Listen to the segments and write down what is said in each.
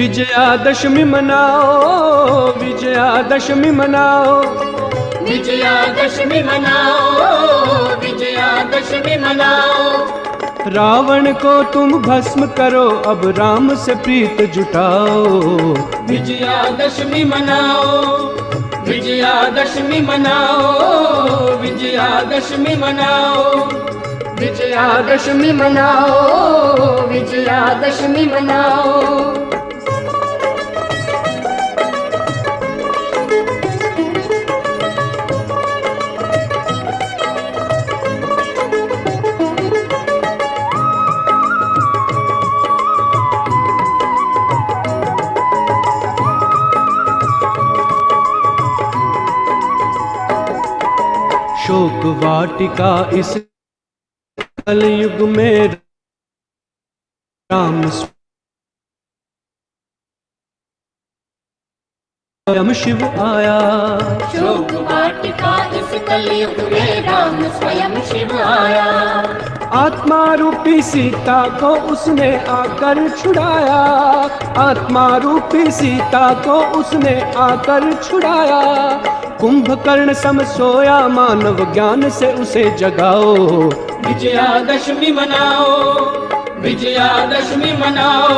विजयादशमी मनाओ, विजयादशमी मनाओ, विजयादशमी मनाओ, विजयादशमी मनाओ। रावण को तुम भस्म करो, अब राम से प्रीत जुटाओ। विजयादशमी मनाओ, विजयादशमी मनाओ, विजयादशमी मनाओ, विजयादशमी मनाओ, विजयादशमी मनाओ। शोक वाटिका इस कलयुग में राम स्वयं शिव आया। शोक वाटिका इस कलयुग में राम स्वयं शिव आया। आत्मा रूपी सीता को उसने आकर छुड़ाया, आत्मा रूपी सीता को उसने आकर छुड़ाया। कुंभकर्ण सम सोया, मानव ज्ञान से उसे जगाओ। विजयादशमी मनाओ, विजयादशमी मनाओ,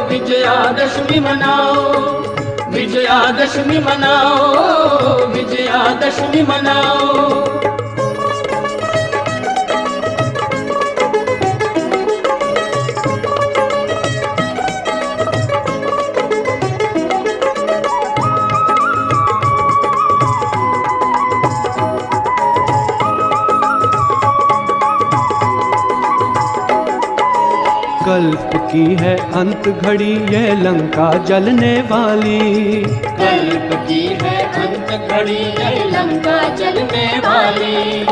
विजयादशमी मनाओ, विजयादशमी मनाओ, विजयादशमी मनाओ। कल्प की है अंत घड़ी यह लंका जलने वाली। कल्प की है अंत घड़ी यह लंका जलने वाली।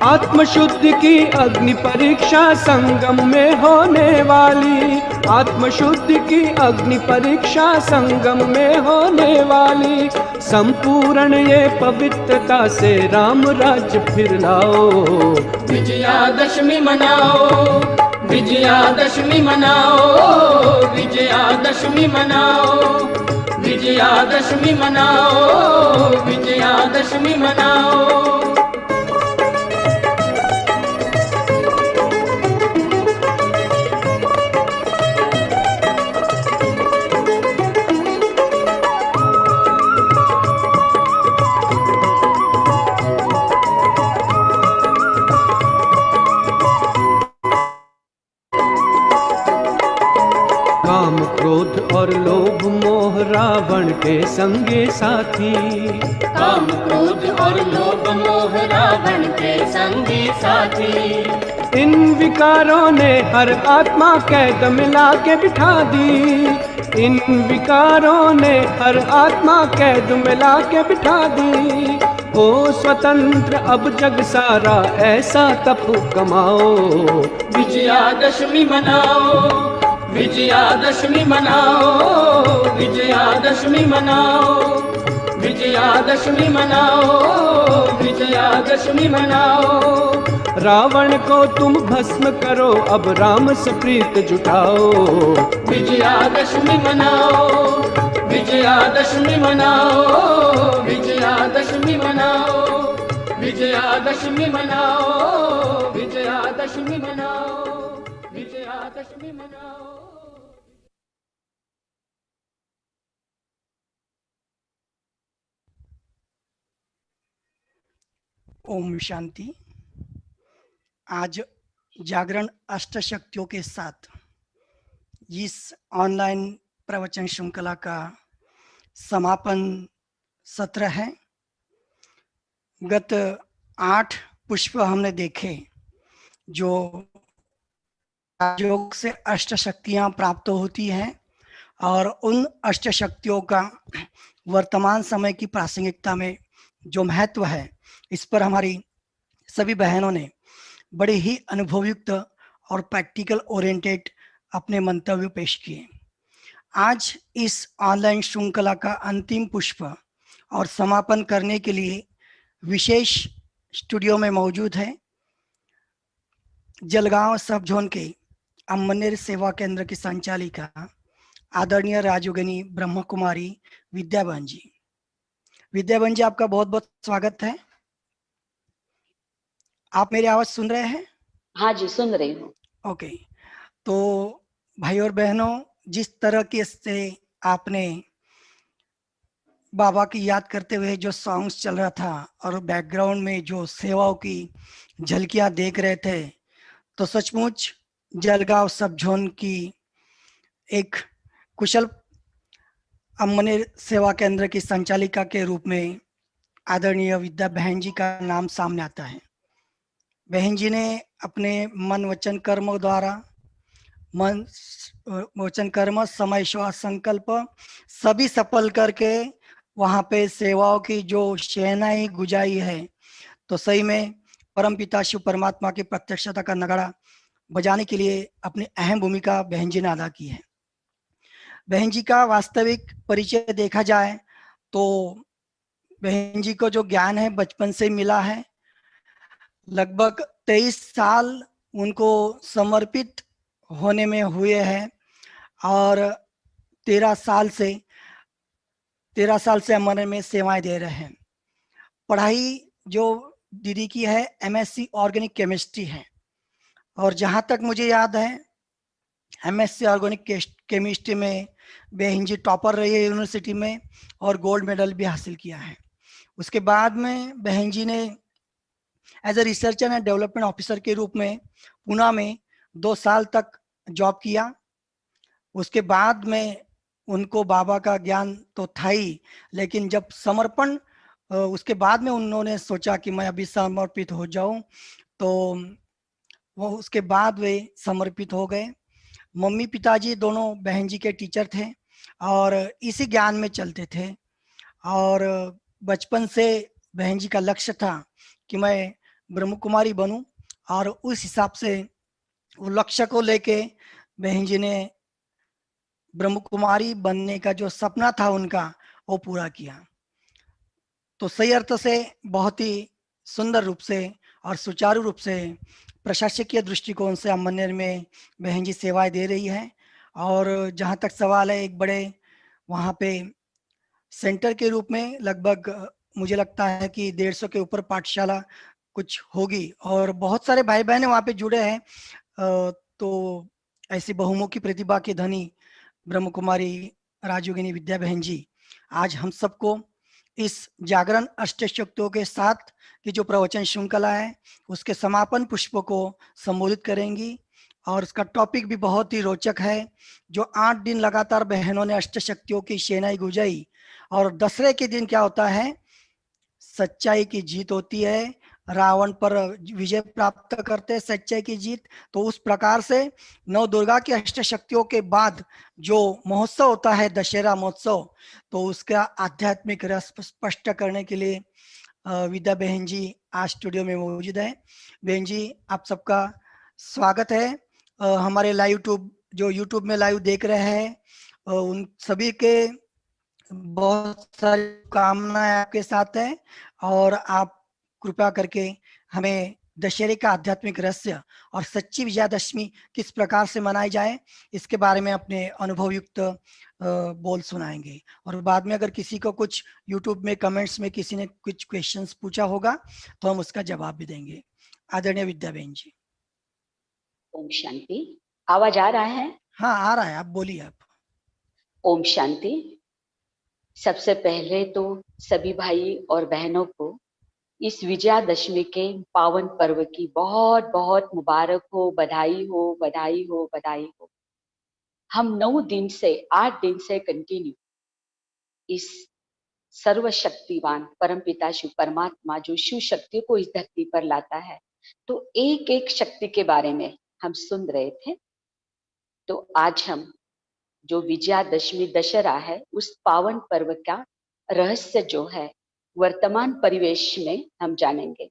आत्मशुद्धि की अग्नि परीक्षा संगम में होने वाली। आत्मशुद्धि की अग्नि परीक्षा संगम में होने वाली। संपूर्ण ये पवित्रता से राम राज्य फिर लाओ। विजयादशमी मनाओ, विजयादशमी मनाओ, विजयादशमी मनाओ, विजयादशमी मनाओ, विजयादशमी मनाओ। काम क्रोध और लोभ मोह रावण के संगे साथी। काम क्रोध और लोभ मोह रावण के संगी साथी। इन विकारों ने हर आत्मा कैद मिला के बिठा दी। इन विकारों ने हर आत्मा कैद मिला के बिठा दी। हो स्वतंत्र अब जग सारा ऐसा तप कमाओ। विजयादशमी मनाओ, विजयादशमी मनाओ, विजयादशमी मनाओ, विजयादशमी मनाओ, विजयादशमी मनाओ। रावण को तुम भस्म करो, अब राम से प्रीत जुटाओ। विजयादशमी मनाओ, विजयादशमी मनाओ, विजयादशमी मनाओ, विजयादशमी मनाओ, विजयादशमी मनाओ, विजयादशमी मनाओ। ओम शांति। आज जागरण अष्टशक्तियों के साथ इस ऑनलाइन प्रवचन श्रृंखला का समापन सत्र है। गत 8 पुष्प हमने देखे जो योग से अष्ट शक्तियाँ प्राप्त होती हैं और उन अष्ट शक्तियों का वर्तमान समय की प्रासंगिकता में जो महत्व है, इस पर हमारी सभी बहनों ने बड़े ही अनुभवयुक्त और प्रैक्टिकल ओरिएंटेड अपने मंतव्य पेश किए। आज इस ऑनलाइन श्रृंखला का अंतिम पुष्प और समापन करने के लिए विशेष स्टूडियो में मौजूद है जलगांव सब जोन के अमनेर सेवा केंद्र की संचालिका आदरणीय राजयोगिनी ब्रह्म कुमारी विद्याबहन जी। विद्याबहन जी, आपका बहुत बहुत स्वागत है। आप मेरी आवाज सुन रहे हैं? हाँ जी, सुन रही हूँ। ओके। तो भाई और बहनों, जिस तरह के से आपने बाबा की याद करते हुए जो सॉन्ग्स चल रहा था और बैकग्राउंड में जो सेवाओं की झलकियां देख रहे थे, तो सचमुच जलगांव सब जोन की एक कुशल अम्मने सेवा केंद्र की संचालिका के रूप में आदरणीय विद्या बहन जी का नाम सामने आता है। बहन जी ने अपने मन वचन कर्म द्वारा, मन वचन कर्म समय श्वास संकल्प सभी सफल करके वहाँ पे सेवाओं की जो शहनाई गुजाई है, तो सही में परमपिता शिव परमात्मा की प्रत्यक्षता का नगाड़ा बजाने के लिए अपनी अहम भूमिका बहन जी ने अदा की है। बहन जी का वास्तविक परिचय देखा जाए तो बहन जी को जो ज्ञान है बचपन से मिला है। लगभग 23 साल उनको समर्पित होने में हुए हैं और 13 साल से अमर में सेवाएं दे रहे हैं। पढ़ाई जो दीदी की है एमएससी ऑर्गेनिक केमिस्ट्री है, और जहाँ तक मुझे याद है एमएससी ऑर्गेनिक केमिस्ट्री में बहन जी टॉपर रही है यूनिवर्सिटी में और गोल्ड मेडल भी हासिल किया है। उसके बाद में बहन जी ने as a researcher and development officer के रूप में पुणे में 2 साल तक जॉब किया। उसके बाद में उनको बाबा का ज्ञान तो था ही, लेकिन जब समर्पण उसके बाद में उन्होंने सोचा कि मैं अभी समर्पित हो जाऊं, तो वो उसके बाद वे समर्पित हो गए। मम्मी पिताजी दोनों बहन जी के टीचर थे और इसी ज्ञान में चलते थे, और बचपन से बहन जी का लक्ष्य था कि मैं ब्रह्म कुमारी बनूं, और उस हिसाब से वो लक्ष्य को लेके बहन जी ने ब्रह्म कुमारी बनने का जो सपना था उनका वो पूरा किया। तो सही अर्थ से बहुत ही सुंदर रूप से और सुचारू रूप से प्रशासकीय दृष्टिकोण से अमनेर में बहन जी सेवाएं दे रही है। और जहाँ तक सवाल है, एक बड़े वहाँ पे सेंटर के रूप में लगभग मुझे लगता है कि 150 के ऊपर पाठशाला कुछ होगी, और बहुत सारे भाई बहन वहाँ पे जुड़े हैं। तो ऐसी बहुमुखी प्रतिभा के धनी ब्रह्म कुमारी राजयोगिनी विद्या बहन जी आज हम सबको इस जागरण अष्टशक्तियों के साथ की जो प्रवचन श्रृंखला है उसके समापन पुष्प को संबोधित करेंगी। और उसका टॉपिक भी बहुत ही रोचक है। जो 8 दिन लगातार बहनों ने अष्टशक्तियों की शहनाई गुजाई, और दसरे के दिन क्या होता है, सच्चाई की जीत होती है, रावण पर विजय प्राप्त करते हैं सच्चाई की जीत। तो उस प्रकार से नव दुर्गा की अष्टशक्तियों के बाद जो महोत्सव होता है दशहरा महोत्सव, तो उसका आध्यात्मिक रस स्पष्ट करने के लिए विद्या बहन जी आज स्टूडियो में मौजूद है। बहन जी, आप सबका स्वागत है। हमारे जो यूट्यूब में लाइव देख रहे हैं उन सभी के बहुत सारी कामनाएं आपके साथ है, और आप कृपया करके हमें दशहरे का आध्यात्मिक रहस्य और सच्ची विजयादशमी किस प्रकार से मनाई जाए इसके बारे में अपने अनुभव युक्त बोल सुनाएंगे। और बाद में अगर किसी को कुछ यूट्यूब में कमेंट्स में किसी ने कुछ क्वेश्चंस पूछा होगा तो हम उसका जवाब भी देंगे। आदरणीय विद्या बहन जी। ओम शांति। आवाज आ रहा है? हाँ, आ रहा है, आप बोलिए। आप। ओम शांति। सबसे पहले तो सभी भाई और बहनों को इस विजयादशमी के पावन पर्व की बहुत बहुत मुबारक हो, बधाई हो, बधाई हो, बधाई हो। हम 9 दिन से 8 दिन से कंटिन्यू इस सर्वशक्तिवान परमपिता शिव परमात्मा जो शिव शक्तियों को इस धरती पर लाता है, तो एक एक शक्ति के बारे में हम सुन रहे थे। तो आज हम जो विजयादशमी दशहरा है उस पावन पर्व का रहस्य जो है वर्तमान परिवेश में हम जानेंगे।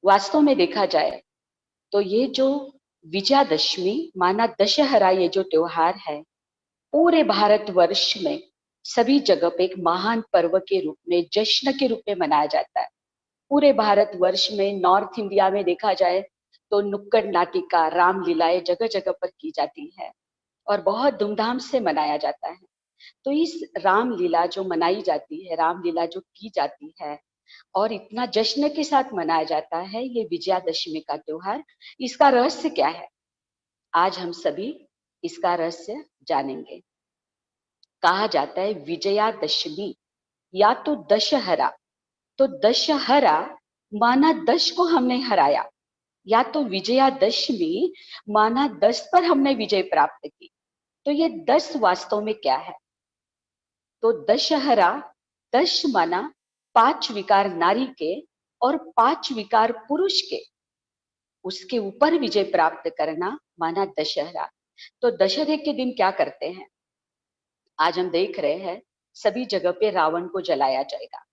वास्तव में देखा जाए तो ये जो विजयादशमी माना दशहरा, ये जो त्योहार है पूरे भारतवर्ष में सभी जगह पे एक महान पर्व के रूप में, जश्न के रूप में मनाया जाता है। पूरे भारतवर्ष में नॉर्थ इंडिया में देखा जाए तो नुक्कड़ नाटिका, रामलीलाएं जगह जगह पर की जाती है। और बहुत धूमधाम से मनाया जाता है। तो इस रामलीला जो मनाई जाती है, रामलीला जो की जाती है और इतना जश्न के साथ मनाया जाता है, ये विजयादशमी का त्योहार, इसका रहस्य क्या है? आज हम सभी इसका रहस्य जानेंगे। कहा जाता है विजयादशमी या तो दशहरा, तो दशहरा माना 10 को हमने हराया, या तो विजयादशमी माना 10 पर हमने विजय प्राप्त की। तो ये 10 वास्तव में क्या है? तो दशहरा 10 माना 5 विकार नारी के और 5 विकार पुरुष के, उसके ऊपर विजय प्राप्त करना माना दशहरा। तो दशहरे के दिन क्या करते हैं? आज हम देख रहे हैं सभी जगह पे रावण को जलाया जाएगा,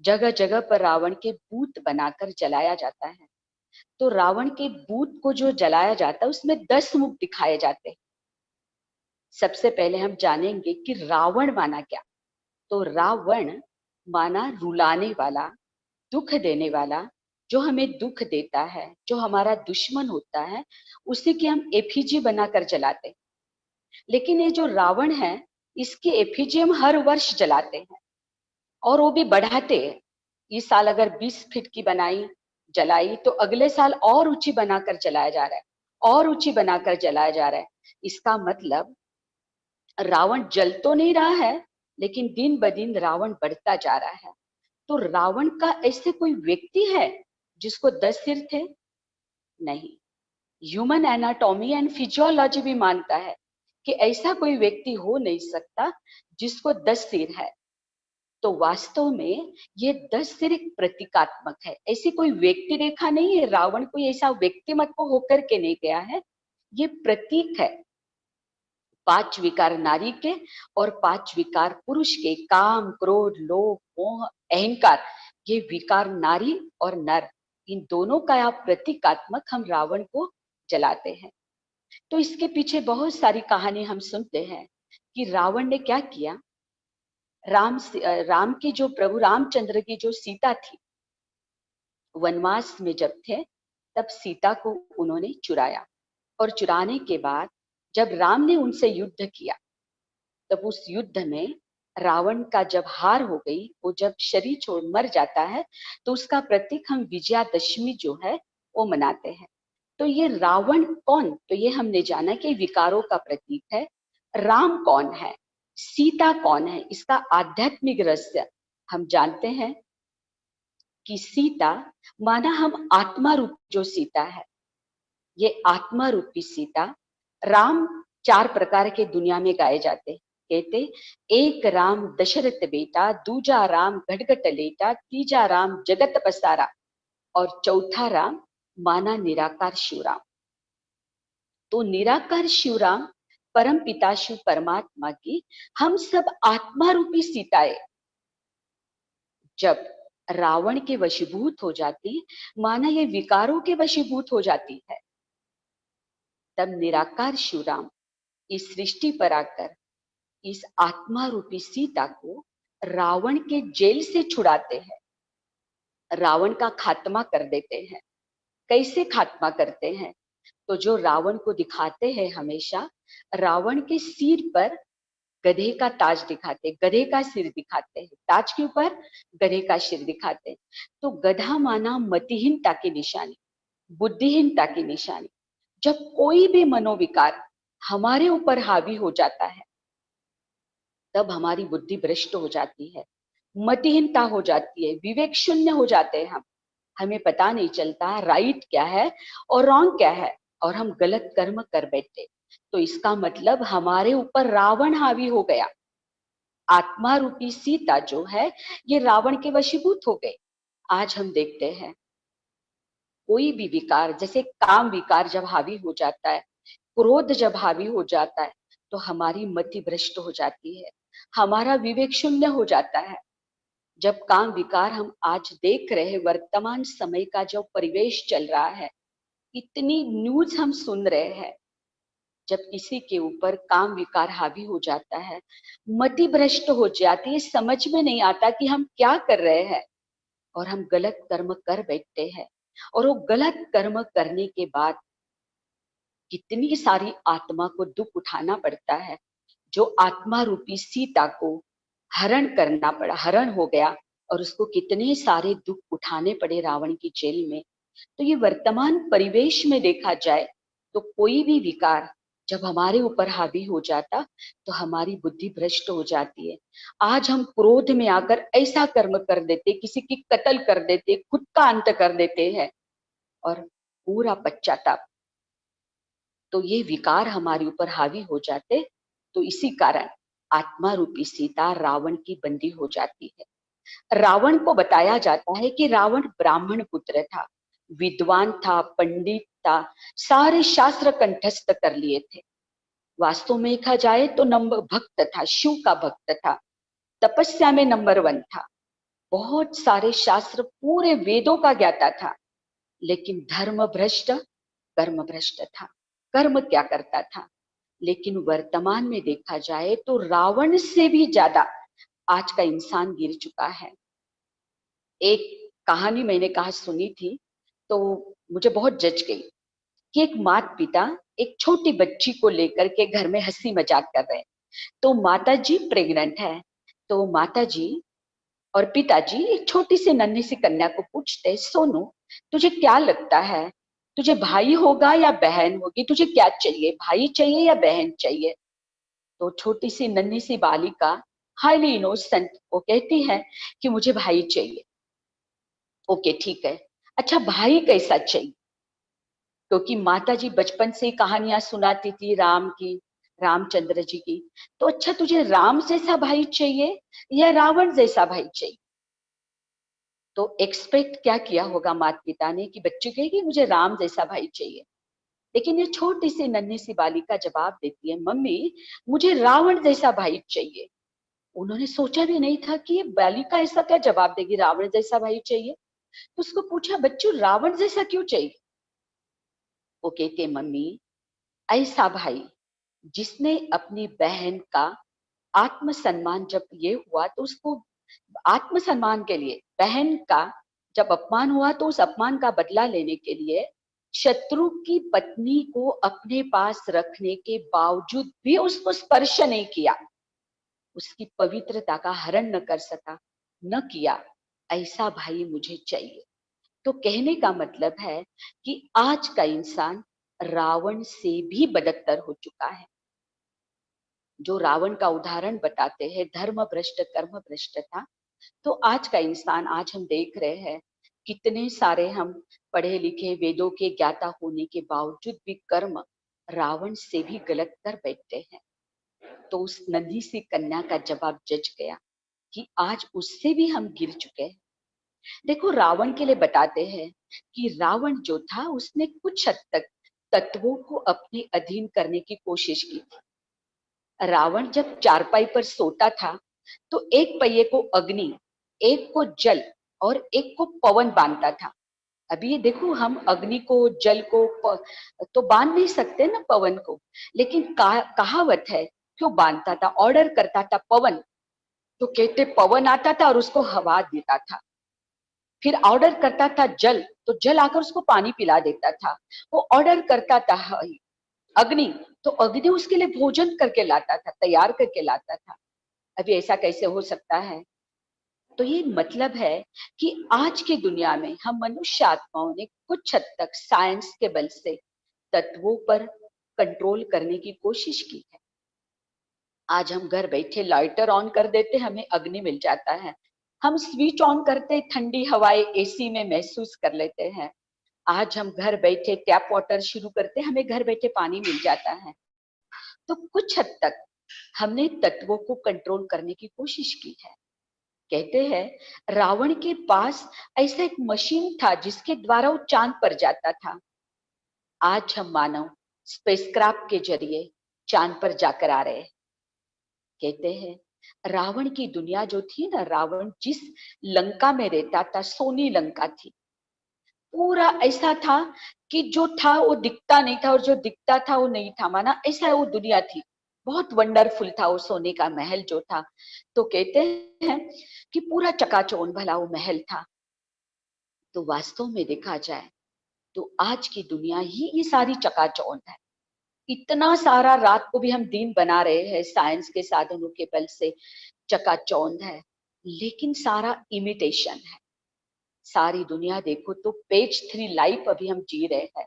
जगह जगह पर रावण के बूत बनाकर जलाया जाता है। तो रावण के बूत को जो जलाया जाता है उसमें 10 मुख दिखाए जाते हैं। सबसे पहले हम जानेंगे कि रावण माना क्या। तो रावण माना रुलाने वाला, दुख देने वाला, जो हमें दुख देता है, जो हमारा दुश्मन होता है, उसी की हम एफिजी बनाकर जलाते हैं। लेकिन ये जो रावण है, इसकी एफिजी हम हर वर्ष जलाते हैं और वो भी बढ़ाते हैं। इस साल अगर 20 फीट की बनाई जलाई तो अगले साल और ऊंची बनाकर जलाया जा रहा है, और ऊंची बनाकर जलाया जा रहा है। इसका मतलब रावण जल तो नहीं रहा है, लेकिन दिन ब दिन रावण बढ़ता जा रहा है। तो रावण का ऐसे कोई व्यक्ति है जिसको 10 सिर थे? नहीं। ह्यूमन एनाटॉमी एंड फिजियोलॉजी भी मानता है कि ऐसा कोई व्यक्ति हो नहीं सकता जिसको 10 सिर है। तो वास्तव में ये 10 सिर एक प्रतीकात्मक है। ऐसी कोई व्यक्ति रेखा नहीं है, रावण कोई ऐसा व्यक्तिमत्व होकर के नहीं गया है, ये प्रतीक है। 5 विकार नारी के और 5 विकार पुरुष के, काम, क्रोध, लोभ, मोह, अहंकार, ये विकार नारी और नर, इन दोनों का प्रतीकात्मक हम रावण को जलाते हैं। तो इसके पीछे बहुत सारी कहानी हम सुनते हैं कि रावण ने क्या किया। राम की जो प्रभु रामचंद्र की जो सीता थी, वनवास में जब थे तब सीता को उन्होंने चुराया, और चुराने के बाद जब राम ने उनसे युद्ध किया, तब उस युद्ध में रावण का जब हार हो गई, वो जब शरीर छोड़ मर जाता है, तो उसका प्रतीक हम विजयादशमी जो है वो मनाते हैं। तो ये रावण कौन? तो ये हमने जाना कि विकारों का प्रतीक है। राम कौन है, सीता कौन है, इसका आध्यात्मिक रहस्य हम जानते हैं कि सीता माना हम आत्मा रूप जो सीता है, ये आत्मा रूपी सीता। राम 4 प्रकार के दुनिया में गाए जाते, कहते एक राम दशरथ बेटा, दूजा राम घटघट लेटा, तीजा राम जगत पसारा, और चौथा राम माना निराकार शिवराम। तो निराकार शिवराम परम पिता शिव परमात्मा की हम सब आत्मा रूपी सीताएं जब रावण के वशीभूत हो जाती, माना ये विकारों के वशीभूत हो जाती है, तब निराकार शिवराम इस सृष्टि पर आकर इस आत्मा रूपी सीता को रावण के जेल से छुड़ाते हैं, रावण का खात्मा कर देते हैं। कैसे खात्मा करते हैं? तो जो रावण को दिखाते हैं, हमेशा रावण के सिर पर गधे का ताज दिखाते, गधे का सिर दिखाते हैं, ताज के ऊपर गधे का सिर दिखाते हैं। तो गधा माना मतिहीनता की निशानी, बुद्धिहीनता की निशानी। जब कोई भी मनोविकार हमारे ऊपर हावी हो जाता है, तब हमारी बुद्धि भ्रष्ट हो जाती है, मतिहीनता हो जाती है, विवेक शून्य हो जाते हैं हम। हमें पता नहीं चलता राइट क्या है और रॉन्ग क्या है, और हम गलत कर्म कर बैठते। तो इसका मतलब हमारे ऊपर रावण हावी हो गया। आत्मा रूपी सीता जो है, ये रावण के वशीभूत हो गए। आज हम देखते हैं कोई भी विकार, जैसे काम विकार जब हावी हो जाता है, क्रोध जब हावी हो जाता है, तो हमारी मति भ्रष्ट हो जाती है, हमारा विवेक शून्य हो जाता है। जब काम विकार हम आज देख रहे हैं, वर्तमान समय का जो परिवेश चल रहा है, इतनी न्यूज हम सुन रहे हैं, जब किसी के ऊपर काम विकार हावी हो जाता है, मति भ्रष्ट हो जाती है, समझ में नहीं आता कि हम क्या कर रहे हैं, और हम गलत कर्म कर बैठते हैं। और वो गलत कर्म करने के बाद कितनी सारी आत्मा को दुख उठाना पड़ता है, जो आत्मा रूपी सीता को हरण करना पड़ा, हरण हो गया और उसको कितने सारे दुख उठाने पड़े रावण की जेल में। तो ये वर्तमान परिवेश में देखा जाए तो कोई भी विकार जब हमारे ऊपर हावी हो जाता तो हमारी बुद्धि भ्रष्ट हो जाती है। आज हम क्रोध में आकर ऐसा कर्म कर देते, किसी की कत्ल कर देते, खुद का अंत कर देते हैं और पूरा पश्चाताप। तो ये विकार हमारे ऊपर हावी हो जाते, तो इसी कारण आत्मा रूपी सीता रावण की बंदी हो जाती है। रावण को बताया जाता है कि रावण ब्राह्मण पुत्र था, विद्वान था, पंडित था, सारे शास्त्र कंठस्थ कर लिए थे। वास्तव में देखा जाए तो नंबर भक्त था, शिव का भक्त था, तपस्या में नंबर 1 था, बहुत सारे शास्त्र पूरे वेदों का ज्ञाता था, लेकिन धर्म भ्रष्ट, कर्म भ्रष्ट था। कर्म क्या करता था? लेकिन वर्तमान में देखा जाए तो रावण से भी ज्यादा आज का इंसान गिर चुका है। एक कहानी मैंने कहा सुनी थी तो मुझे बहुत जच गई कि एक माता पिता एक छोटी बच्ची को लेकर के घर में हंसी मजाक कर रहे हैं। तो माता जी प्रेग्नेंट है, तो माता जी और पिताजी एक छोटी सी नन्ही सी कन्या को पूछते, सोनू तुझे क्या लगता है, तुझे भाई होगा या बहन होगी, तुझे क्या चाहिए, भाई चाहिए या बहन चाहिए? तो छोटी सी नन्ही सी बालिका हाईली इनोसेंट वो कहती है कि मुझे भाई चाहिए। ओके ठीक है, अच्छा भाई कैसा चाहिए? क्योंकि माता जी बचपन से कहानियां सुनाती थी राम की, रामचंद्र जी की। तो अच्छा तुझे राम जैसा भाई चाहिए या रावण जैसा भाई चाहिए? तो एक्सपेक्ट क्या किया होगा माता पिता ने कि बच्ची कहेगी मुझे राम जैसा भाई चाहिए, लेकिन ये छोटी सी नन्ही सी बालिका जवाब देती है, मम्मी मुझे रावण जैसा भाई चाहिए। उन्होंने सोचा भी नहीं था कि ये बालिका ऐसा क्या जवाब देगी, रावण जैसा भाई चाहिए। तो उसको पूछा, बच्चों रावण जैसा क्यों चाहिए? वो कहते, मम्मी ऐसा भाई जिसने अपनी बहन का आत्मसम्मान, जब ये हुआ तो उसको आत्मसम्मान के लिए, बहन का जब अपमान हुआ तो उस अपमान का बदला लेने के लिए शत्रु की पत्नी को अपने पास रखने के बावजूद भी उसको स्पर्श नहीं किया, उसकी पवित्रता का हरण न कर सका, न किया, ऐसा भाई मुझे चाहिए। तो कहने का मतलब है कि आज का इंसान रावण से भी बदतर हो चुका है। जो रावण का उदाहरण बताते हैं, धर्म भ्रष्ट कर्म भ्रष्ट था, तो आज का इंसान, आज हम देख रहे हैं कितने सारे हम पढ़े लिखे वेदों के ज्ञाता होने के बावजूद भी कर्म रावण से भी गलत कर बैठते हैं। तो उस नन्ही सी कन्या का जवाब जच गया कि आज उससे भी हम गिर चुके हैं। देखो रावण के लिए बताते हैं कि रावण जो था उसने कुछ हद तक तत्वों को अपने अधीन करने की कोशिश की थी। रावण जब चारपाई पर सोता था तो एक पहिए को अग्नि, एक को जल और एक को पवन बांधता था। अभी ये देखो हम अग्नि को, जल को तो बांध नहीं सकते ना पवन को, लेकिन कहावत है क्यों बांधता था, ऑर्डर करता था पवन, तो कहते पवन आता था और उसको हवा देता था। फिर ऑर्डर करता था जल, तो जल आकर उसको पानी पिला देता था। वो ऑर्डर करता था अग्नि, तो अग्नि उसके लिए भोजन करके लाता था, तैयार करके लाता था। अभी ऐसा कैसे हो सकता है? तो ये मतलब है कि आज की दुनिया में हम मनुष्य आत्माओं ने कुछ हद तक साइंस के बल से तत्वों पर कंट्रोल करने की कोशिश की है। आज हम घर बैठे लाइटर ऑन कर देते, हमें अग्नि मिल जाता है। हम स्विच ऑन करते, ठंडी हवाएं एसी में महसूस कर लेते हैं। आज हम घर बैठे टैप वाटर शुरू करते, हमें घर बैठे पानी मिल जाता है। तो कुछ हद तक हमने तत्वों को कंट्रोल करने की कोशिश की है। कहते हैं रावण के पास ऐसा एक मशीन था जिसके द्वारा वो चांद पर जाता था। आज हम मानव स्पेसक्राफ्ट के जरिए चांद पर जाकर आ रहे हैं। कहते हैं रावण की दुनिया जो थी ना, रावण जिस लंका में रहता था, सोनी लंका थी, पूरा ऐसा था कि जो था वो दिखता नहीं था और जो दिखता था वो नहीं था, माना ऐसा वो दुनिया थी। बहुत वंडरफुल था वो सोने का महल जो था। तो कहते हैं कि पूरा चकाचौंध भला वो महल था। तो वास्तव में देखा जाए तो आज की दुनिया ही ये सारी चकाचौंध है। इतना सारा रात को भी हम दिन बना रहे हैं, साइंस के साधनों के बल से चकाचौंध है, लेकिन सारा इमिटेशन है। सारी दुनिया देखो तो पेज 3 लाइफ अभी हम जी रहे हैं,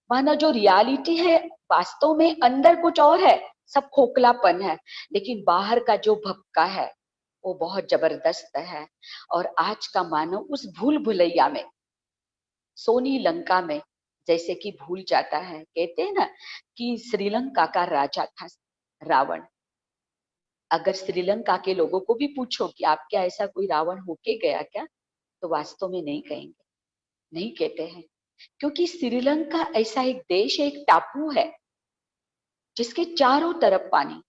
माना जो रियलिटी है वास्तव में अंदर कुछ और है, सब खोखलापन है, लेकिन बाहर का जो भपका है वो बहुत जबरदस्त है। और आज का मानव उस भूल भुलैया में, सोनी लंका में जैसे कि भूल जाता है। कहते हैं ना कि श्रीलंका का राजा था रावण। अगर श्रीलंका के लोगों को भी पूछो कि आप क्या ऐसा कोई रावण होके गया क्या, तो वास्तव में नहीं कहेंगे, नहीं कहते हैं, क्योंकि श्रीलंका ऐसा एक देश है, एक टापू है जिसके चारों तरफ पानी।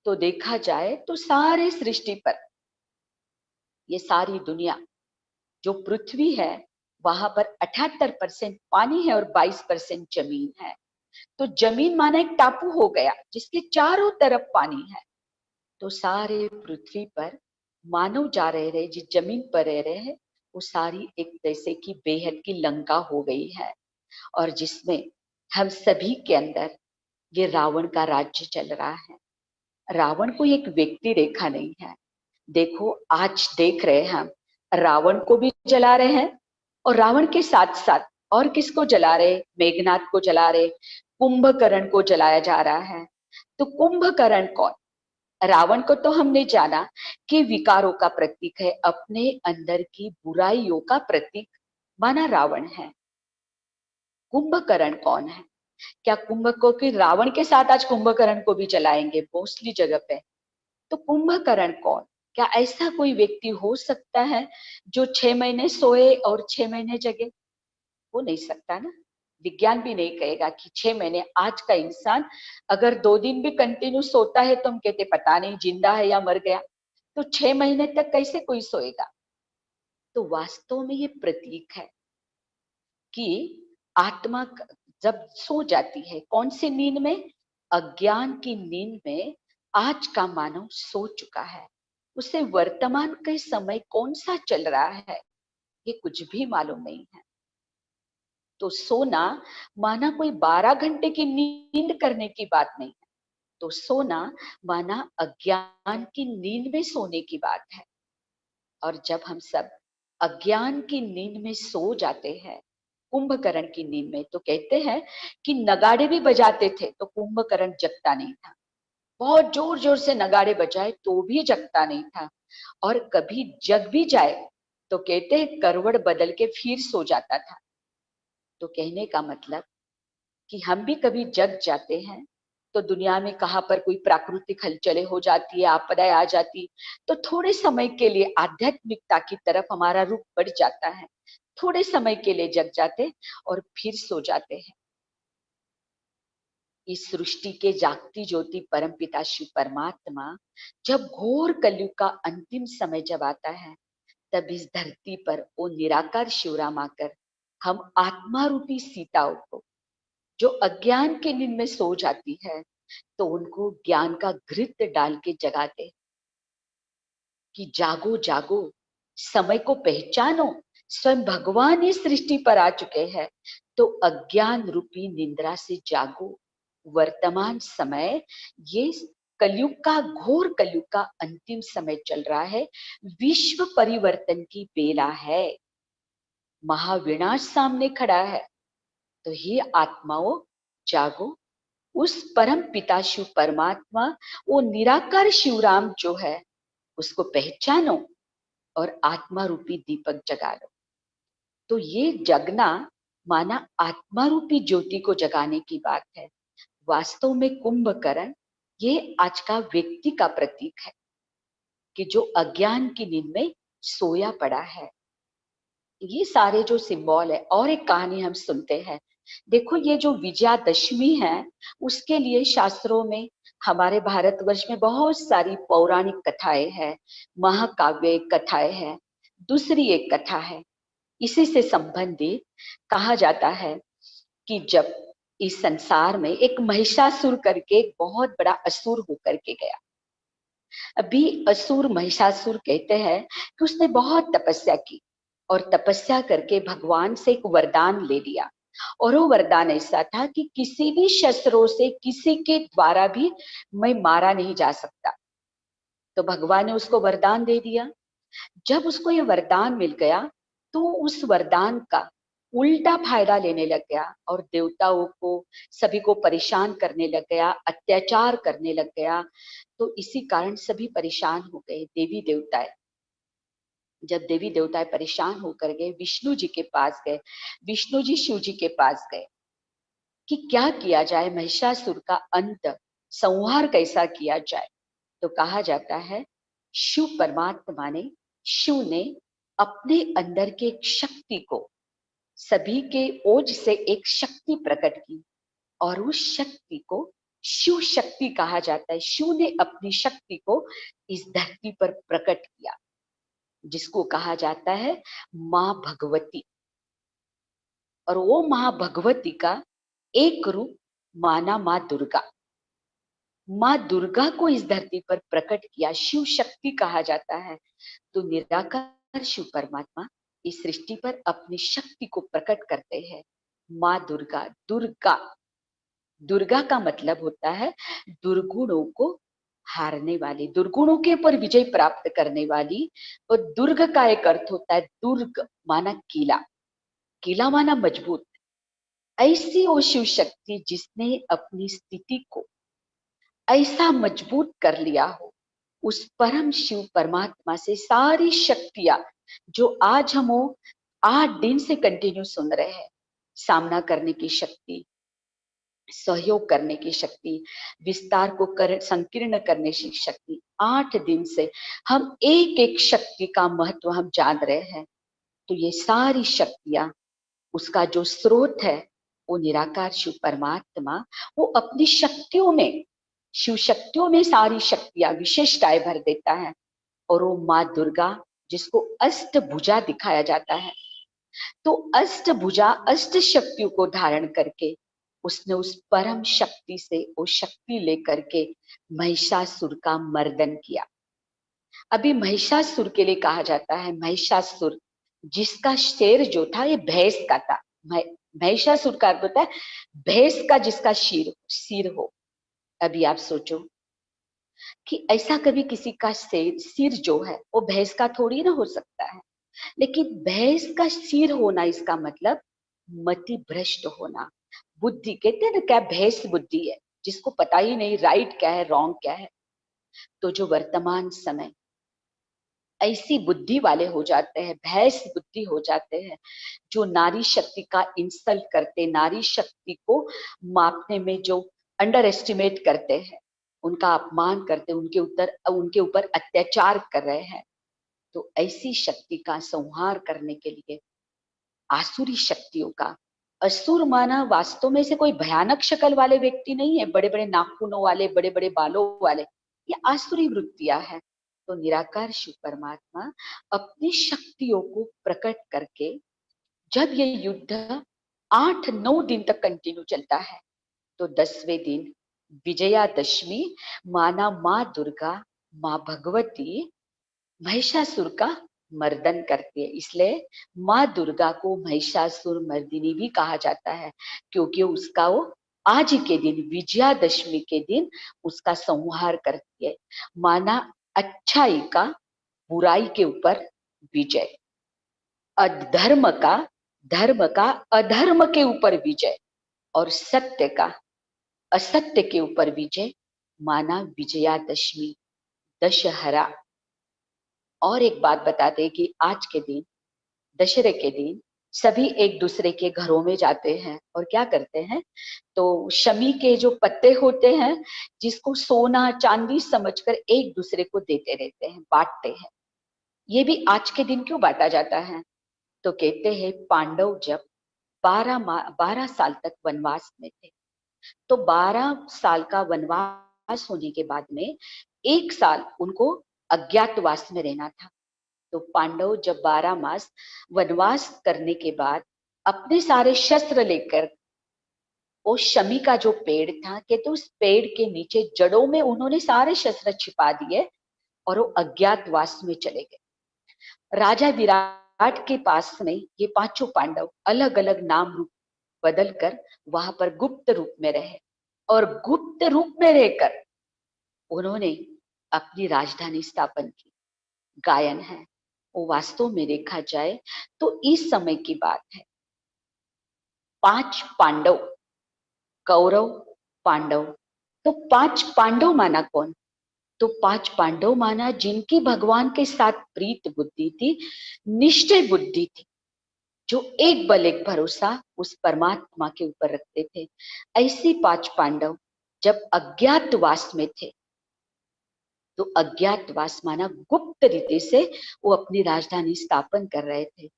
तो देखा जाए तो सारे सृष्टि पर, ये सारी दुनिया जो पृथ्वी है वहां पर 78% पानी है और 22% जमीन है। तो जमीन माना एक टापू हो गया जिसके चारों तरफ पानी है। तो सारे पृथ्वी पर मानव जा रहे जिस जमीन पर रह रहे हैं वो सारी एक जैसे कि बेहद की लंका हो गई है, और जिसमें हम सभी के अंदर ये रावण का राज्य चल रहा है। रावण कोई एक व्यक्ति रेखा नहीं है। देखो आज देख रहे हैं हम, रावण को भी जला रहे हैं और रावण के साथ साथ और किसको जला रहे, मेघनाथ को जला रहे, कुंभकर्ण को जलाया जा रहा है। तो कुंभकर्ण कौन? रावण को तो हमने जाना कि विकारों का प्रतीक है, अपने अंदर की बुराइयों का प्रतीक माना रावण है। कुंभकर्ण कौन है? क्या कुंभको के रावण के साथ आज कुंभकर्ण को भी जलाएंगे मोस्टली जगह पे? तो कुंभकर्ण कौन? क्या ऐसा कोई व्यक्ति हो सकता है जो 6 महीने सोए और 6 महीने जगे? हो नहीं सकता ना। विज्ञान भी नहीं कहेगा कि 6 महीने। आज का इंसान अगर 2 दिन भी कंटिन्यू सोता है तो हम कहते पता नहीं जिंदा है या मर गया। तो 6 महीने तक कैसे कोई सोएगा? तो वास्तव में ये प्रतीक है कि आत्मा जब सो जाती है, कौन सी नींद में? अज्ञान की नींद में आज का मानव सो चुका है। उसे वर्तमान के समय कौन सा चल रहा है ये कुछ भी मालूम नहीं है। तो सोना माना कोई 12 घंटे की नींद करने की बात नहीं है। तो सोना माना अज्ञान की नींद में सोने की बात है। और जब हम सब अज्ञान की नींद में सो जाते हैं, कुंभकर्ण की नींद में, तो कहते हैं कि नगाड़े भी बजाते थे तो कुंभकर्ण जगता नहीं था। बहुत जोर जोर से नगाड़े बजाए तो भी जगता नहीं था। और कभी जग भी जाए तो कहते हैं करवट बदल के फिर सो जाता था। तो कहने का मतलब कि हम भी कभी जग जाते हैं तो दुनिया में कहां पर कोई प्राकृतिक हलचलें हो जाती है, आपदाएं आ जाती, तो थोड़े समय के लिए आध्यात्मिकता की तरफ हमारा रुख बढ़ जाता है। थोड़े समय के लिए जग जाते और फिर सो जाते हैं। इस सृष्टि के जागती ज्योति परमपिता शिव परमात्मा जब घोर कलयुग का अंतिम समय जब आता है, तब इस धरती पर वो निराकार शिवराम आकर हम आत्मा रूपी सीताओं को जो अज्ञान के नींद में सो जाती है, तो उनको ज्ञान का घृत डाल के जगाते कि जागो जागो, समय को पहचानो, स्वयं भगवान इस सृष्टि पर आ चुके हैं। तो अज्ञान रूपी निंद्रा से जागो। वर्तमान समय ये कलयुग का, घोर कलयुग का अंतिम समय चल रहा है। विश्व परिवर्तन की बेला है। महाविनाश सामने खड़ा है। तो हे आत्माओं जागो, उस परम पिता शिव परमात्मा, वो निराकार शिवराम जो है उसको पहचानो और आत्मा रूपी दीपक जगा लो। तो ये जगना माना आत्मा रूपी ज्योति को जगाने की बात है। वास्तव में कुंभकर्ण ये आज का व्यक्ति का प्रतीक है कि जो अज्ञान की नींद में सोया पड़ा है। ये सारे जो सिंबल है, और एक कहानी हम सुनते हैं। देखो ये जो विजयादशमी है उसके लिए शास्त्रों में, हमारे भारतवर्ष में बहुत सारी पौराणिक कथाएं हैं, महाकाव्य कथाएं हैं। दूसरी एक कथा है इसी से संबंधित। कहा जाता है कि जब इस संसार में एक महिषासुर करके एक बहुत बड़ा असुर होकर के गया। अभी असुर महिषासुर कहते हैं कि उसने बहुत तपस्या की और तपस्या करके भगवान से एक वरदान ले लिया। और वो वरदान ऐसा था कि किसी भी शस्त्रों से किसी के द्वारा भी मैं मारा नहीं जा सकता। तो भगवान ने उसको वरदान दे दिया। जब उसको ये वरदान मिल गया तो उस वरदान का उल्टा फायदा लेने लग गया और देवताओं को, सभी को परेशान करने लग गया, अत्याचार करने लग गया। तो इसी कारण सभी परेशान हो गए। देवी देवताएं, जब देवी देवताएं परेशान होकर गए, विष्णु जी के पास गए। विष्णु जी शिव जी के पास गए कि क्या किया जाए, महिषासुर का अंत, संहार कैसा किया जाए। तो कहा जाता है शिव परमात्मा ने, शिव ने अपने अंदर के एक शक्ति को, सभी के ओज से एक शक्ति प्रकट की और उस शक्ति को शिव शक्ति कहा जाता है। शिव ने अपनी शक्ति को इस धरती पर प्रकट किया, जिसको कहा जाता है मां भगवती। और वो मां भगवती का एक रूप माना मां दुर्गा। मां दुर्गा को इस धरती पर प्रकट किया, शिव शक्ति कहा जाता है। तो निराकार शिव परमात्मा इस सृष्टि पर अपनी शक्ति को प्रकट करते हैं। मां दुर्गा, दुर्गा, दुर्गा का मतलब होता है दुर्गुणों को हारने वाली, दुर्गुणों के ऊपर विजय प्राप्त करने वाली। और दुर्ग का एक अर्थ होता है, दुर्ग माना किला, किला माना मजबूत। ऐसी वो शिव शक्ति जिसने अपनी स्थिति को ऐसा मजबूत कर लिया हो, उस परम शिव परमात्मा से सारी शक्तियां जो आज हम 8 दिन से कंटिन्यू सुन रहे हैं, सामना करने की शक्ति, सहयोग करने की शक्ति, विस्तार को संकीर्ण करने की शक्ति, 8 दिन से हम एक एक शक्ति का महत्व हम जान रहे हैं। तो ये सारी शक्तियां, उसका जो स्रोत है वो निराकार शिव परमात्मा, वो अपनी शक्तियों में, शिव शक्तियों में सारी शक्तियां, विशेषताएं भर देता है। और वो माँ दुर्गा, जिसको अष्टभुजा दिखाया जाता है, तो अष्टभुजा, अष्ट शक्तियों को धारण करके उसने उस परम शक्ति से वो शक्ति लेकर के महिषासुर का मर्दन किया। अभी महिषासुर के लिए कहा जाता है महिषासुर, जिसका शेर जो था ये भैंस का था। महिषासुर का अर्थ होता है भैंस का जिसका सिर हो। अभी आप सोचो कि ऐसा कभी किसी का सिर जो है वो भैंस का थोड़ी ना हो सकता है, लेकिन भैंस का सिर होना, इसका मतलब मति भ्रष्ट होना, बुद्धि। कहते हैं ना, क्या भैंस बुद्धि है, जिसको पता ही नहीं राइट क्या है, रॉन्ग क्या है। तो जो वर्तमान समय ऐसी बुद्धि वाले हो जाते हैं, भैंस बुद्धि हो जाते हैं, जो नारी शक्ति का इंसल्ट करते, नारी शक्ति को मापने में जो अंडर एस्टिमेट करते हैं, उनका अपमान करते, उनके ऊपर अत्याचार कर रहे हैं। तो ऐसी शक्ति का संहार करने के लिए आसुरी शक्तियों का, असुर माना वास्तव में से कोई भयानक शक्ल वाले व्यक्ति नहीं है, बड़े बड़े नाखूनों वाले, बड़े बड़े बालों वाले, ये आसुरी वृत्तियां हैं। तो निराकार शिव परमात्मा अपनी शक्तियों को प्रकट करके, जब ये युद्ध 8-9 दिन तक कंटिन्यू चलता है, तो 10वें दिन विजयादशमी माना माँ दुर्गा, माँ भगवती महिषासुर का मर्दन करती है। इसलिए माँ दुर्गा को महिषासुर मर्दिनी भी कहा जाता है, क्योंकि उसका वो आज के दिन, विजयादशमी के दिन उसका संहार करती है। माना अच्छाई का बुराई के ऊपर विजय, धर्म का अधर्म के ऊपर विजय, और सत्य का असत्य के ऊपर विजय, माना विजयादशमी, दशहरा। और एक बात बताते हैं कि आज के दिन, दशहरे के दिन, सभी एक दूसरे के घरों में जाते हैं और क्या करते हैं, तो शमी के जो पत्ते होते हैं, जिसको सोना चांदी समझकर एक दूसरे को देते रहते हैं, बांटते हैं। ये भी आज के दिन क्यों बांटा जाता है, तो कहते हैं पांडव जब 12 साल तक वनवास में थे, तो 12 साल का वनवास होने के बाद में 1 साल उनको अज्ञातवास में रहना था। तो पांडव जब 12 मास वनवास करने के बाद अपने सारे शस्त्र लेकर, वो शमी का जो पेड़ था, कहते उस पेड़ के नीचे जड़ों में उन्होंने सारे शस्त्र छिपा दिए और वो अज्ञातवास में चले गए। राजा विराट के पास में ये 5 पांडव अलग अलग नाम रूप बदलकर वहां पर गुप्त रूप में रहे और गुप्त रूप में रहकर उन्होंने अपनी राजधानी स्थापन की। गायन है वो वास्तव में देखा जाए तो इस समय की बात है। 5 पांडव, कौरव पांडव, तो 5 पांडव माना कौन? तो 5 पांडव माना जिनकी भगवान के साथ प्रीत बुद्धि थी, निश्चय बुद्धि थी, जो एक बल एक भरोसा उस परमात्मा के ऊपर रखते थे। ऐसे 5 पांडव जब अज्ञातवास में थे, तो अज्ञातवास माना गुप्त रीति से वो अपनी राजधानी स्थापन कर रहे थे।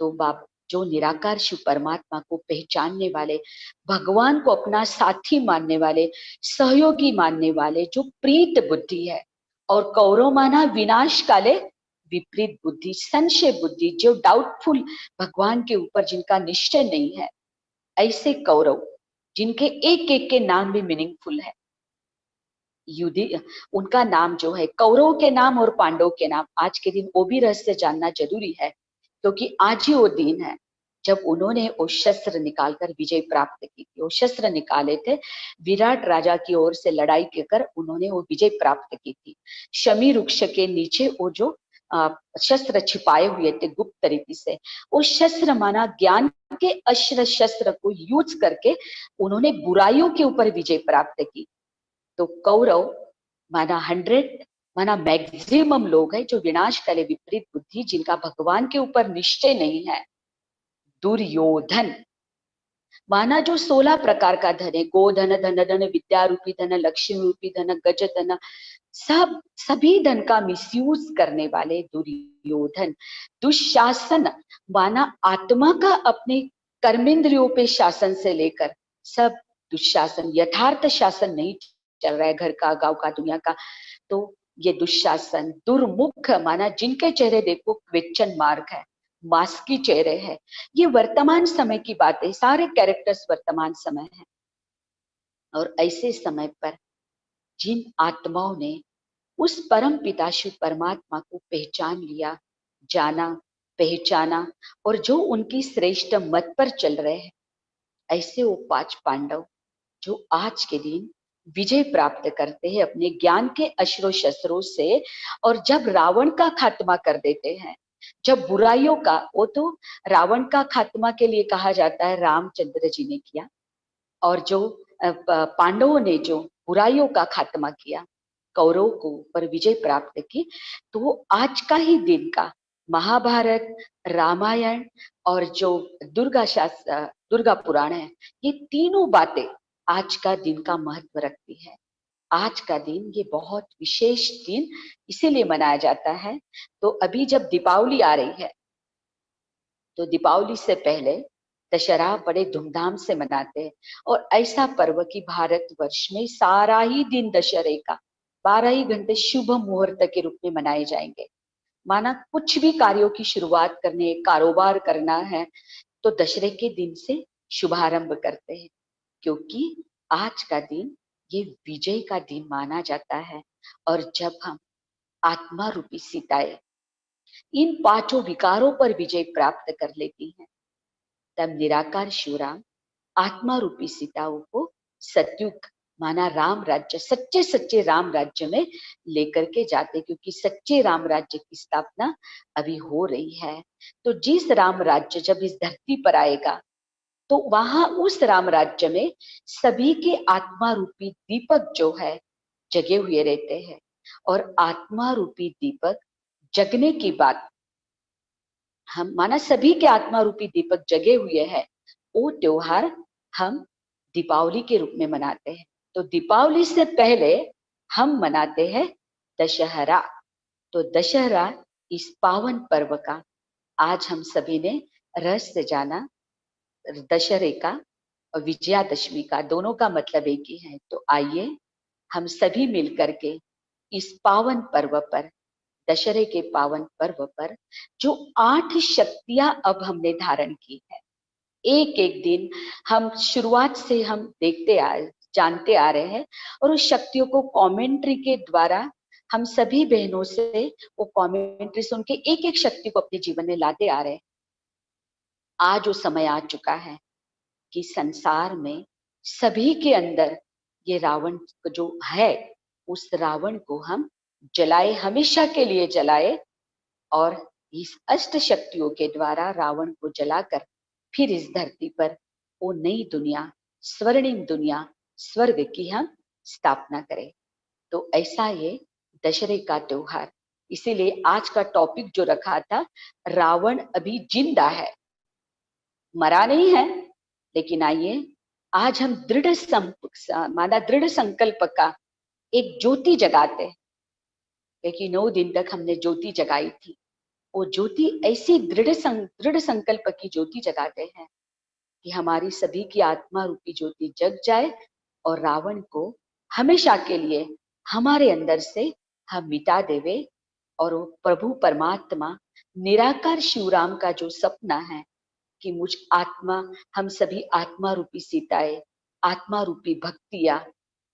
तो बाप जो निराकार शिव परमात्मा को पहचानने वाले, भगवान को अपना साथी मानने वाले, सहयोगी मानने वाले, जो प्रीत बुद्धि है, और कौरव माना विनाश काले विपरीत बुद्धि, संशय बुद्धि, जो डाउटफुल, भगवान के ऊपर जिनका निश्चय नहीं है। ऐसे कौरव जिनके एक एक के नाम भी मीनिंगफुल है। युधि उनका नाम जो है, कौरव के नाम और पांडव के नाम, आज के दिन वो भी रहस्य जानना जरूरी है, क्योंकि आज ही वो दिन है जब उन्होंने वो शस्त्र निकालकर विजय प्राप्त की थी। वो शस्त्र निकाले थे, विराट राजा की ओर से लड़ाई कर उन्होंने वो विजय प्राप्त की थी। शमी वृक्ष के नीचे वो जो शस्त्र छिपाए हुए थे गुप्त रीति से, वो शस्त्र माना ज्ञान के अस्त्र शस्त्र को यूज करके उन्होंने बुराइयों के ऊपर विजय प्राप्त की। तो कौरव माना 100 माना मैक्सिमम लोग हैं जो विनाश काले विपरीत बुद्धि, जिनका भगवान के ऊपर निश्चय नहीं है। दुर्योधन माना जो 16 प्रकार का धन है, गोधन, धन धन, विद्या रूपी धन, लक्ष्मी रूपी धन, गज धन, सभी धन का मिसयूज करने वाले दुर्योधन। दुशासन माना आत्मा का अपने कर्मेंद्रियों पे शासन से लेकर सब दुशासन, यथार्थ शासन नहीं चल रहा है, घर का, गांव का, दुनिया का, तो ये दुशासन। दुर्मुख माना जिनके चेहरे देखो क्वेश्चन मार्क है, मास्की चेहरे है। ये वर्तमान समय की बात है, सारे कैरेक्टर्स वर्तमान समय है। और ऐसे समय पर जिन आत्माओं ने उस परम पिता शिव परमात्मा को पहचान लिया, जाना, पहचाना, और जो उनकी श्रेष्ठ मत पर चल रहे हैं, ऐसे वो 5 पांडव जो आज के दिन विजय प्राप्त करते हैं अपने ज्ञान के अस्त्रों शस्त्रों से। और जब रावण का खात्मा कर देते हैं, जब बुराइयों का, वो तो रावण का खात्मा के लिए कहा जाता है रामचंद्र जी ने किया, और जो पांडवों ने जो बुराइयों का खात्मा किया, कौरव को पर विजय प्राप्त की, तो आज का ही दिन का महाभारत, रामायण और जो दुर्गा पुराण है, ये तीनों बातें आज का दिन का महत्व रखती है। आज का दिन ये बहुत विशेष दिन इसीलिए मनाया जाता है। तो अभी जब दीपावली आ रही है, तो दीपावली से पहले दशहरा बड़े धूमधाम से मनाते हैं। और ऐसा पर्व की भारत वर्ष में सारा ही दिन दशहरे का 12 ही घंटे शुभ मुहूर्त के रूप में मनाए जाएंगे। माना कुछ भी कार्यों की शुरुआत करने, कारोबार करना है, तो दशहरे के दिन से शुभारंभ करते हैं, क्योंकि आज का दिन ये विजय का दिन माना जाता है। और जब हम आत्मा रूपी सीताएं इन 5 विकारों पर विजय प्राप्त कर लेती हैं, तब निराकार शिवराम आत्मा रूपी सीताओं को सतयुग माना राम राज्य, सच्चे सच्चे राम राज्य में लेकर के जाते, क्योंकि सच्चे राम राज्य की स्थापना अभी हो रही है। तो जिस राम राज्य जब इस धरती पर आएगा, तो वहां उस राम राज्य में सभी के आत्मा रूपी दीपक जो है जगे हुए रहते हैं। और आत्मा रूपी दीपक जगने की बात, हम माना सभी के आत्मा रूपी दीपक जगे हुए हैं, वो त्योहार हम दीपावली के रूप में मनाते हैं। तो दीपावली से पहले हम मनाते हैं दशहरा। तो दशहरा इस पावन पर्व का आज हम सभी ने रहस्य जाना। दशहरे का और विजयादशमी का दोनों का मतलब एक ही है। तो आइए हम सभी मिलकर के इस पावन पर्व पर, दशहरे के पावन पर्व पर, जो 8 शक्तियां अब हमने धारण की है, एक एक दिन हम शुरुआत से हम जानते आ रहे हैं, और उस शक्तियों को कमेंट्री के द्वारा हम सभी बहनों से वो कमेंट्री सुन के एक एक शक्ति को अपने जीवन में लाते आ रहे हैं। आज वो समय आ चुका है कि संसार में सभी के अंदर ये रावण जो है, उस रावण को हम जलाए, हमेशा के लिए जलाए, और इस अष्ट शक्तियों के द्वारा रावण को जलाकर फिर इस धरती पर वो नई दुनिया, स्वर्णिम दुनिया, स्वर्ग की हम स्थापना करें। तो ऐसा ये दशहरे का त्योहार, इसीलिए आज का टॉपिक जो रखा था, रावण अभी जिंदा है, मरा नहीं है। लेकिन आइए आज हम माना दृढ़ संकल्प का एक ज्योति जगाते हैं, क्योंकि 9 दिन तक हमने ज्योति जगाई थी। वो ज्योति ऐसी दृढ़ संकल्प की ज्योति जगाते हैं कि हमारी सभी की आत्मा रूपी ज्योति जग जाए और रावण को हमेशा के लिए हमारे अंदर से हम मिटा देवे। और वो प्रभु परमात्मा निराकार शिवराम का जो सपना है कि मुझ आत्मा, हम सभी आत्मा रूपी सीताएं, आत्मा रूपी भक्तियां,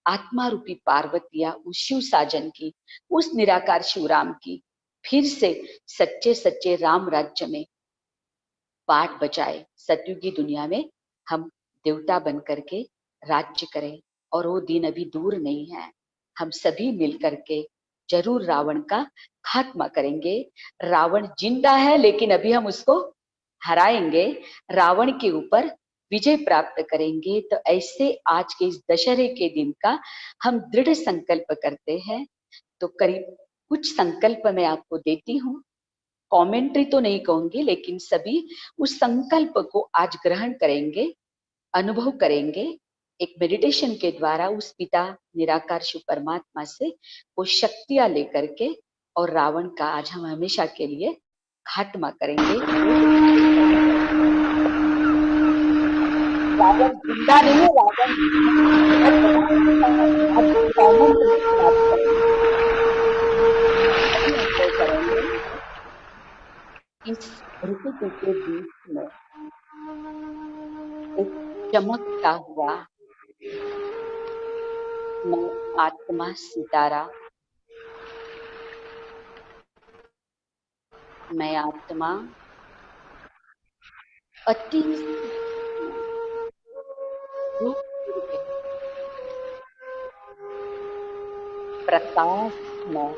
आत्मा रूपी पार्वतियां उस शिव साजन की, उस निराकार शिवराम की फिर से सच्चे सच्चे राम राज्य में पाठ बजाए, सतयुगी दुनिया में हम देवता बन करके राज्य करें। और वो दिन अभी दूर नहीं है, हम सभी मिलकर के जरूर रावण का खात्मा करेंगे। रावण जिंदा है लेकिन अभी हम उसको हराएंगे, रावण के ऊपर विजय प्राप्त करेंगे। तो ऐसे आज के इस दशहरे के दिन का हम दृढ़ संकल्प करते हैं। तो करीब कुछ संकल्प मैं आपको देती हूँ, कमेंट्री तो नहीं कहूंगी, लेकिन सभी उस संकल्प को आज ग्रहण करेंगे, अनुभव करेंगे। एक मेडिटेशन के द्वारा उस पिता निराकार शिव परमात्मा से वो शक्तियां लेकर के, और रावण का आज हम हमेशा के लिए खात्मा करेंगे। रावण जिंदा नहीं है, रावण करेंगे। इस ऋतु के बीच में एक चमकता हुआ मैं आत्मा सितारा, मैं आत्मा अति प्रकाश में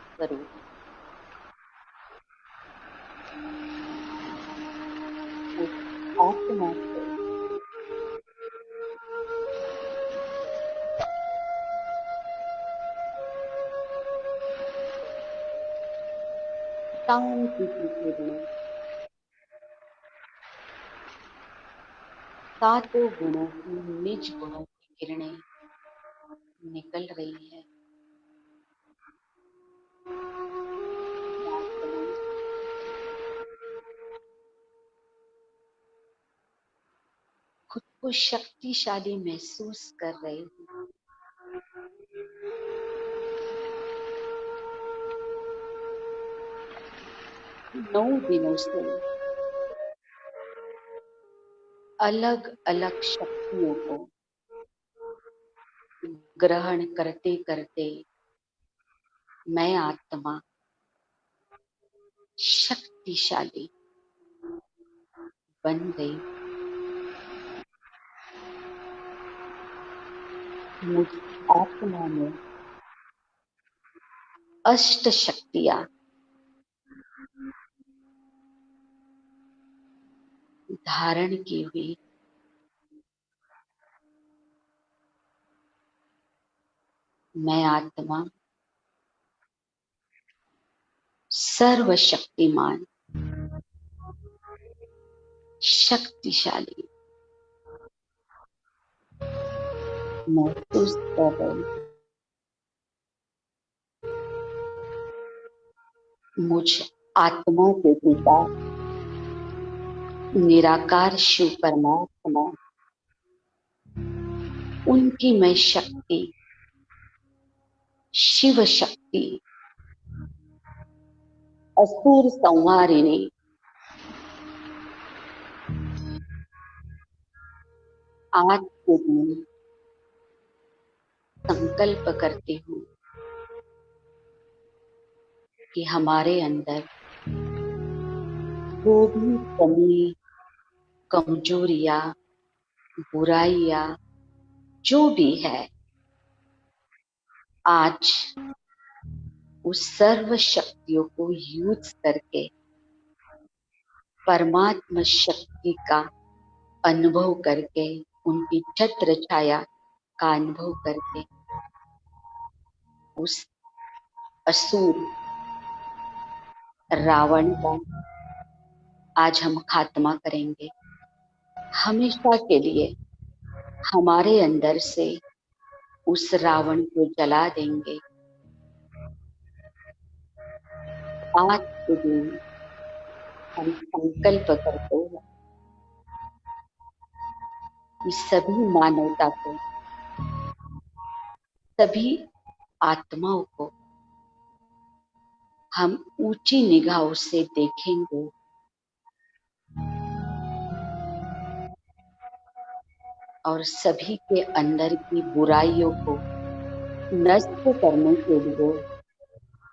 स्वरूप आत्मा से शांति की किरणें, सातों गुणों की, निज गुणों की किरणें निकल रही है। खुद को शक्तिशाली महसूस कर रही हूँ। नौ दिनों से अलग अलग शक्तियों को ग्रहण करते करते मैं आत्मा शक्तिशाली बन गई। मुझ आत्मा में अष्ट शक्तियां धारण की हुई। मैं आत्मा सर्वशक्तिमान, शक्तिशाली महसूस कर रही। मुझ आत्मा के पिता निराकार शिव परमात्मा, उनकी मैं शक्ति, शिव शक्ति, असुर संहारिणी, आज के दिन संकल्प करती हूँ कि हमारे अंदर जो भी कमी, कमजोरियां, बुराइयां जो भी है, आज उस सर्व शक्तियों को यूज करके परमात्मा शक्ति का अनुभव करके, उनकी छत्र छाया का अनुभव करके उस असुर रावण का आज हम खात्मा करेंगे। हमेशा के लिए हमारे अंदर से उस रावण को जला देंगे। आज के दिन हम संकल्प करते हैं कि सभी मानवता को, सभी आत्माओं को हम ऊंची निगाहों से देखेंगे और सभी के अंदर की बुराइयों को नष्ट करने के लिए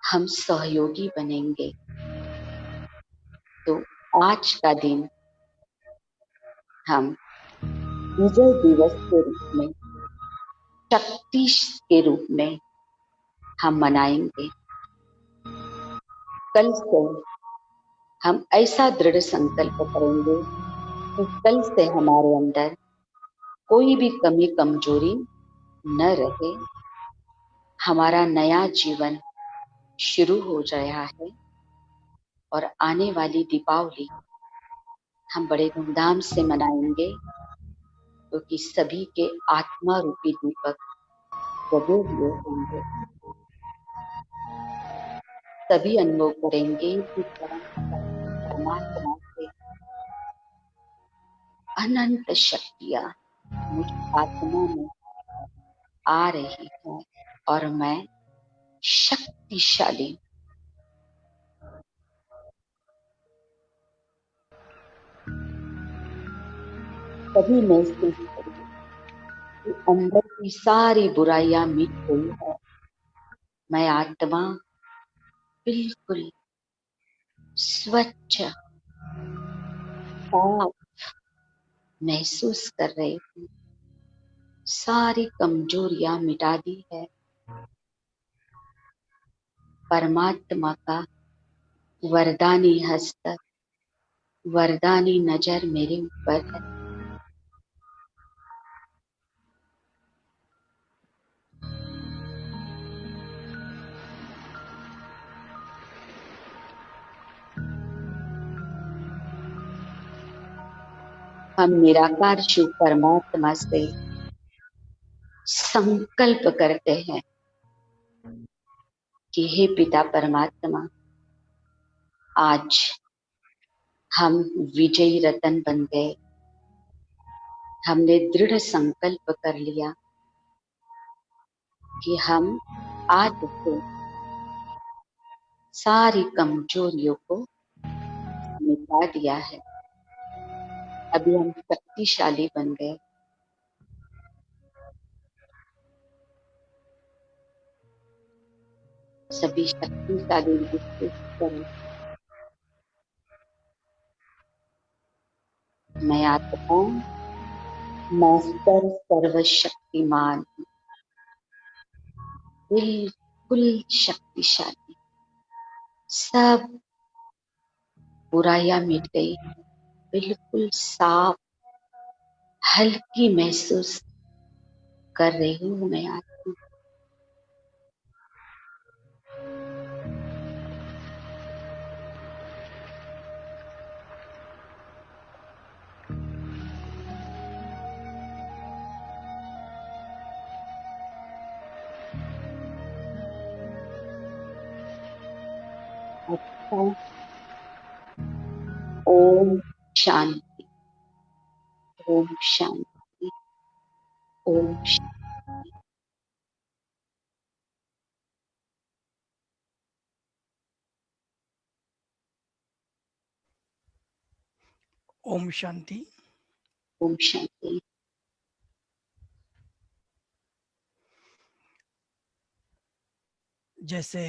हम सहयोगी बनेंगे। तो आज का दिन हम विजय दिवस के रूप में, शक्ति के रूप में हम मनाएंगे। कल से हम ऐसा दृढ़ संकल्प करेंगे कि कल से हमारे अंदर कोई भी कमी कमजोरी न रहे। हमारा नया जीवन शुरू हो रहा है और आने वाली दीपावली हम बड़े धूमधाम से मनाएंगे, क्योंकि सभी के आत्मा रूपी दीपक जगे हुए होंगे। सभी अनुभव करेंगे कि परमात्मा से अनंत शक्तियां मुझ आत्मा में आ रही है और मैं शक्तिशाली। सभी महसूस करेंगे कि अंदर की सारी बुराइयां मिट गई है। मैं आत्मा बिल्कुल स्वच्छ, साफ महसूस कर रही हूँ। सारी कमजोरियां मिटा दी है। परमात्मा का वरदानी हस्त, वरदानी नजर मेरे ऊपर है। हम निराकार शिव परमात्मा से संकल्प करते हैं कि हे पिता परमात्मा, आज हम विजयी रतन बन गए। हमने दृढ़ संकल्प कर लिया कि हम आज से सारी कमजोरियों को मिटा दिया है। अभी हम शक्तिशाली बन गए। सभी शक्तिशाली करें। मैं आत्मा मास्टर सर्वशक्तिमान हूँ, बिल्कुल शक्तिशाली। सब बुराइयां मिट गई, बिल्कुल साफ, हल्की महसूस कर रही हूँ मैं आत्मा। अच्छा, ओम शांति, ओम शांति, ओम शांति। ओम शांति। ओम शांति। जैसे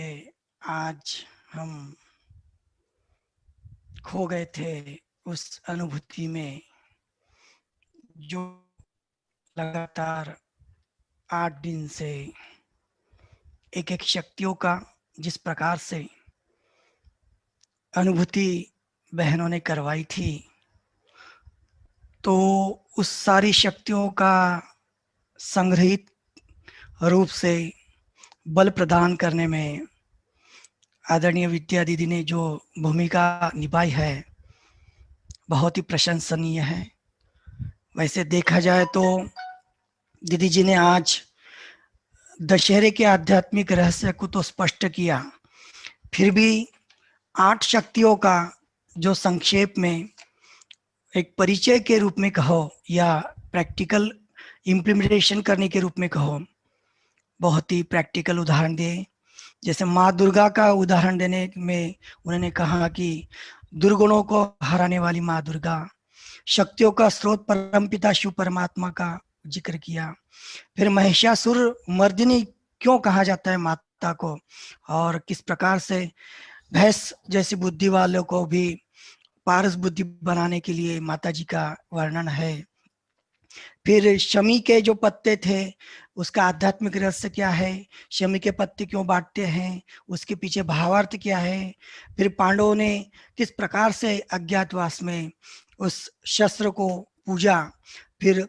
आज हम खो गए थे उस अनुभूति में जो लगातार 8 दिन से एक एक शक्तियों का जिस प्रकार से अनुभूति बहनों ने करवाई थी, तो उस सारी शक्तियों का संग्रहित रूप से बल प्रदान करने में आदरणीय विद्या दीदी ने जो भूमिका निभाई है बहुत ही प्रशंसनीय है। वैसे देखा जाए तो दीदी जी ने आज दशहरे के आध्यात्मिक रहस्य को तो स्पष्ट किया, फिर भी 8 शक्तियों का जो संक्षेप में एक परिचय के रूप में कहो या प्रैक्टिकल इम्प्लीमेंटेशन करने के रूप में कहो, बहुत ही प्रैक्टिकल उदाहरण दिए। जैसे माँ दुर्गा का उदाहरण देने में उन्होंने कहा कि दुर्गुणों को हराने वाली माँ दुर्गा, शक्तियों का स्रोत परमपिता शिव परमात्मा का जिक्र किया। फिर महिषासुर मर्दिनी क्यों कहा जाता है माता को, और किस प्रकार से भैंस जैसी बुद्धि वालों को भी पारस बुद्धि बनाने के लिए माता जी का वर्णन है। फिर शमी के जो पत्ते थे उसका आध्यात्मिक रहस्य क्या है, शमी के पत्ते क्यों बांटते हैं, उसके पीछे भावार्थ क्या है। फिर पांडवों ने किस प्रकार से अज्ञातवास में उस शस्त्र को पूजा। फिर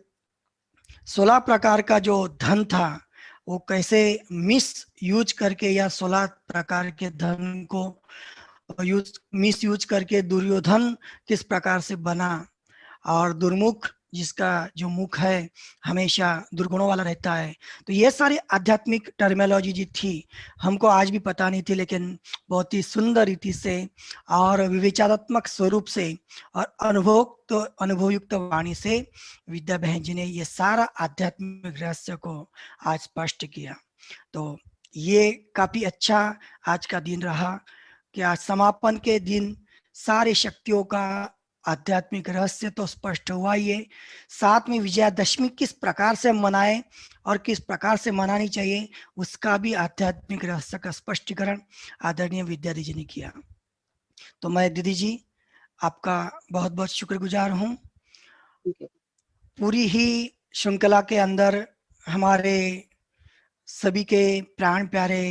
16 प्रकार का जो धन था वो कैसे मिस यूज करके या 16 प्रकार के धन को मिस यूज करके दुर्योधन किस प्रकार से बना, और दुर्मुख जिसका जो मुख है हमेशा दुर्गुणों वाला रहता है। तो ये सारी आध्यात्मिक टर्मिनोलॉजी जी थी, हमको आज भी पता नहीं थी, लेकिन बहुत ही सुंदर रीति से और विवेचनात्मक स्वरूप से और अनुभवयुक्त वाणी से विद्या बहन जी ने ये सारा आध्यात्मिक रहस्य को आज स्पष्ट किया। तो ये काफी अच्छा आज का दिन रहा कि आज समापन के दिन सारी शक्तियों का आध्यात्मिक रहस्य तो स्पष्ट हुआ ही है, साथ में विजयादशमी किस प्रकार से मनाए और किस प्रकार से मनानी चाहिए उसका भी आध्यात्मिक रहस्य का स्पष्टीकरण आदरणीय विद्या दीदी ने किया। तो मैं दीदी जी आपका बहुत बहुत शुक्रगुजार हूँ। पूरी ही श्रृंखला के अंदर हमारे सभी के प्राण प्यारे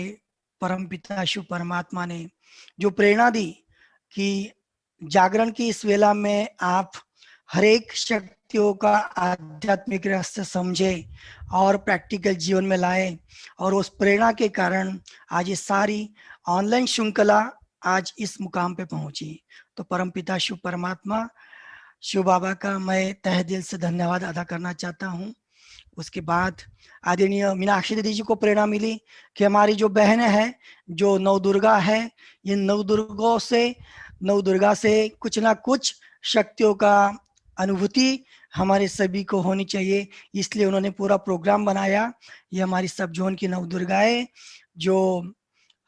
परमपिता शिव परमात्मा ने जो प्रेरणा दी कि जागरण की इस वेला में आप हर एक शक्तियों का आध्यात्मिक रहस्य समझे और प्रैक्टिकल जीवन में लाए, और उस प्रेरणा के कारण आज ये सारी ऑनलाइन श्रृंखला आज इस मुकाम पे पहुंची। तो परमपिता शिव परमात्मा शिव बाबा का मैं तहे दिल से धन्यवाद अदा करना चाहता हूँ। उसके बाद आदरणीय मीनाक्षी दीदी जी को प्रेरणा मिली कि हमारी जो बहनें हैं जो नव दुर्गा है, ये नव दुर्गा से कुछ ना कुछ शक्तियों का अनुभूति हमारे सभी को होनी चाहिए, इसलिए उन्होंने पूरा प्रोग्राम बनाया। ये हमारी सब जोन की नव दुर्गाएं जो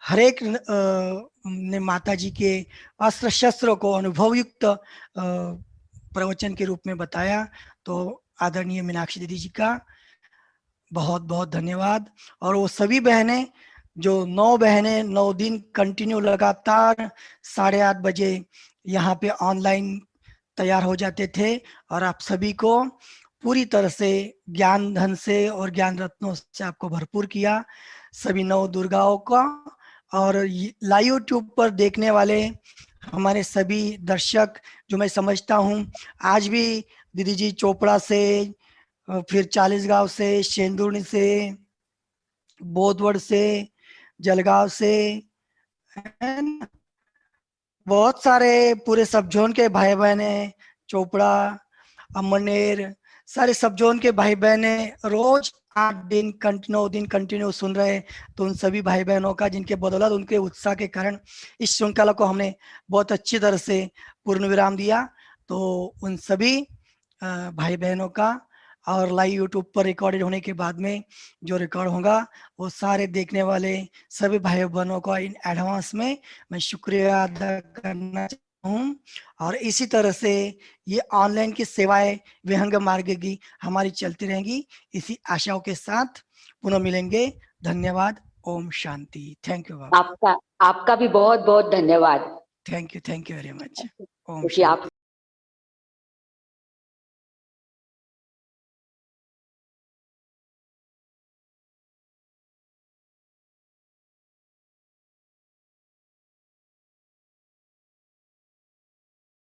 हर एक ने माता जी के अस्त्र शस्त्रों को अनुभवयुक्त प्रवचन के रूप में बताया। तो आदरणीय मीनाक्षी दीदी जी का बहुत बहुत धन्यवाद। और वो सभी बहनें जो 9 बहनें 9 दिन कंटिन्यू लगातार 8:30 बजे यहाँ पे ऑनलाइन तैयार हो जाते थे, और आप सभी को पूरी तरह से ज्ञान धन से और ज्ञान रत्नों से आपको भरपूर किया, सभी 9 दुर्गाओं का। और लाइव यूट्यूब पर देखने वाले हमारे सभी दर्शक जो मैं समझता हूँ आज भी दीदी जी चोपड़ा से, फिर चालीसगांव से, शेंदुर्णी से, बोधवड़ से, जलगांव से, बहुत सारे पूरे सब जोन के भाई बहने, चोपड़ा, अमरनेर, सारे सब जोन के भाई बहने रोज 8 दिन 9 दिन कंटिन्यू सुन रहे। तो उन सभी भाई बहनों का जिनके बदौलत उनके उत्साह के कारण इस श्रृंखला को हमने बहुत अच्छी तरह से पूर्ण विराम दिया। तो उन सभी भाई बहनों का और लाइव यूट्यूब पर रिकॉर्डेड होने के बाद में जो रिकॉर्ड होगा वो सारे देखने वाले सभी भाई बहनों का इन एडवांस में मैं शुक्रिया अदा करना चाहता हूँ। और इसी तरह से ये ऑनलाइन की सेवाएं विहंग मार्ग की हमारी चलती रहेंगी, इसी आशाओं के साथ पुनः मिलेंगे। धन्यवाद। ओम शांति। थैंक यू बाबा। आपका आपका भी बहुत बहुत धन्यवाद थैंक यू वेरी मच। ओम क्योंकि शांति। आप